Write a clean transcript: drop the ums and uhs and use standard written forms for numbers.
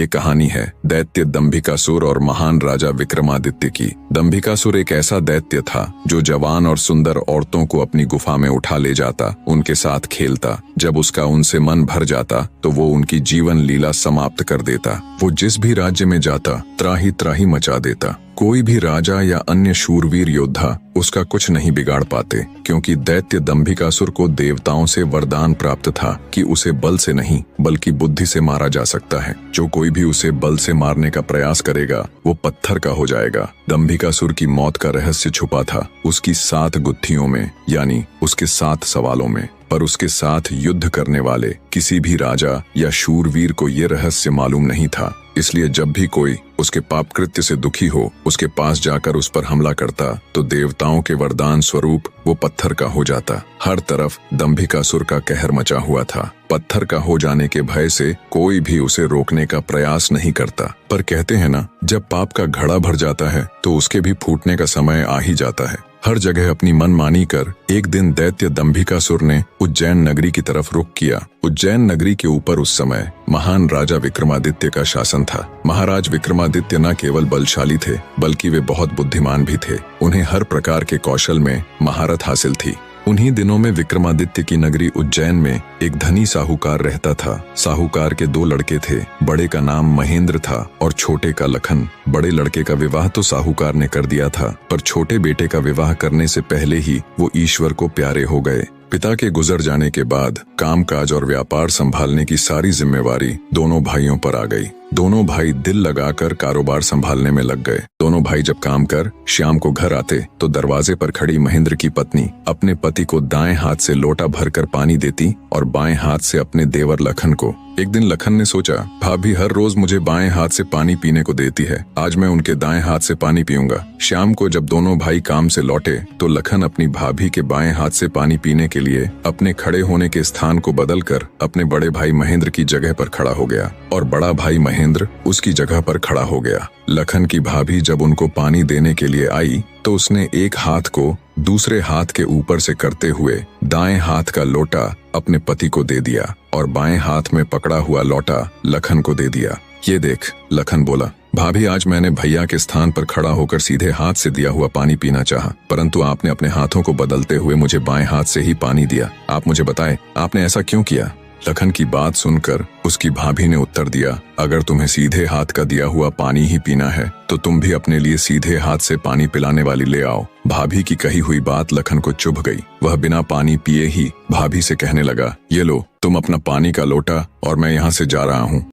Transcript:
ये कहानी है दैत्य दंभिकासुर और महान राजा विक्रमादित्य की। दंभिकासुर एक ऐसा दैत्य था जो जवान और सुंदर औरतों को अपनी गुफा में उठा ले जाता, उनके साथ खेलता। जब उसका उनसे मन भर जाता तो वो उनकी जीवन लीला समाप्त कर देता। वो जिस भी राज्य में जाता त्राही त्राही मचा देता। कोई भी राजा या अन्य शूरवीर योद्धा उसका कुछ नहीं बिगाड़ पाते, क्योंकि दैत्य दंभिकासुर को देवताओं से वरदान प्राप्त था कि उसे बल से नहीं बल्कि बुद्धि से मारा जा सकता है। जो कोई भी उसे बल से मारने का प्रयास करेगा वो पत्थर का हो जाएगा। दंभिकासुर की मौत का रहस्य छुपा था उसकी 7 गुत्थियों में, यानी उसके 7 सवालों में। पर उसके साथ युद्ध करने वाले किसी भी राजा या शूरवीर को ये रहस्य मालूम नहीं था। इसलिए जब भी कोई उसके पाप कृत्य से दुखी हो उसके पास जाकर उस पर हमला करता तो देवताओं के वरदान स्वरूप वो पत्थर का हो जाता। हर तरफ दंभिकासुर का कहर मचा हुआ था। पत्थर का हो जाने के भय से कोई भी उसे रोकने का प्रयास नहीं करता। पर कहते हैं ना, जब पाप का घड़ा भर जाता है तो उसके भी फूटने का समय आ ही जाता है। हर जगह अपनी मनमानी कर एक दिन दैत्य दंभिकासुर ने उज्जैन नगरी की तरफ रुख किया। उज्जैन नगरी के ऊपर उस समय महान राजा विक्रमादित्य का शासन था। महाराज विक्रमादित्य न केवल बलशाली थे बल्कि वे बहुत बुद्धिमान भी थे। उन्हें हर प्रकार के कौशल में महारत हासिल थी। उन्हीं दिनों में विक्रमादित्य की नगरी उज्जैन में एक धनी साहूकार रहता था। साहूकार के 2 लड़के थे। बड़े का नाम महेंद्र था और छोटे का लखन। बड़े लड़के का विवाह तो साहूकार ने कर दिया था, पर छोटे बेटे का विवाह करने से पहले ही वो ईश्वर को प्यारे हो गए। पिता के गुजर जाने के बाद कामकाज और व्यापार संभालने की सारी जिम्मेवारी दोनों भाइयों पर आ गई। दोनों भाई दिल लगाकर कारोबार संभालने में लग गए। दोनों भाई जब काम कर शाम को घर आते तो दरवाजे पर खड़ी महेंद्र की पत्नी अपने पति को दाएं हाथ से लोटा भरकर पानी देती और बाएं हाथ से अपने देवर लखन को। एक दिन लखन ने सोचा, भाभी हर रोज मुझे बाएं हाथ से पानी पीने को देती है, आज मैं उनके दाएं हाथ से पानी पीऊंगा। शाम को जब दोनों भाई काम से लौटे तो लखन अपनी भाभी के बाएं हाथ से पानी पीने के लिए अपने खड़े होने के स्थान को बदलकर अपने बड़े भाई महेंद्र की जगह पर खड़ा हो गया और बड़ा भाई महेंद्र उसकी जगह पर खड़ा हो गया। लखन की भाभी जब उनको पानी देने के लिए आई तो उसने एक हाथ को दूसरे हाथ के ऊपर से करते हुए दाएं हाथ का लोटा अपने पति को दे दिया और बाएं हाथ में पकड़ा हुआ लोटा लखन को दे दिया। ये देख, लखन बोला, भाभी आज मैंने भैया के स्थान पर खड़ा होकर सीधे हाथ से दिया हुआ पानी पीना चाहा, परंतु आपने अपने हाथों को बदलते हुए मुझे बाएं हाथ से ही पानी दिया। आप मुझे बताएं, आपने ऐसा क्यों किया? लखन की बात सुनकर उसकी भाभी ने उत्तर दिया, अगर तुम्हें सीधे हाथ का दिया हुआ पानी ही पीना है तो तुम भी अपने लिए सीधे हाथ से पानी पिलाने वाली ले आओ। भाभी की कही हुई बात लखन को चुभ गई। वह बिना पानी पिए ही भाभी से कहने लगा, ये लो तुम अपना पानी का लोटा और मैं यहाँ से जा रहा हूँ।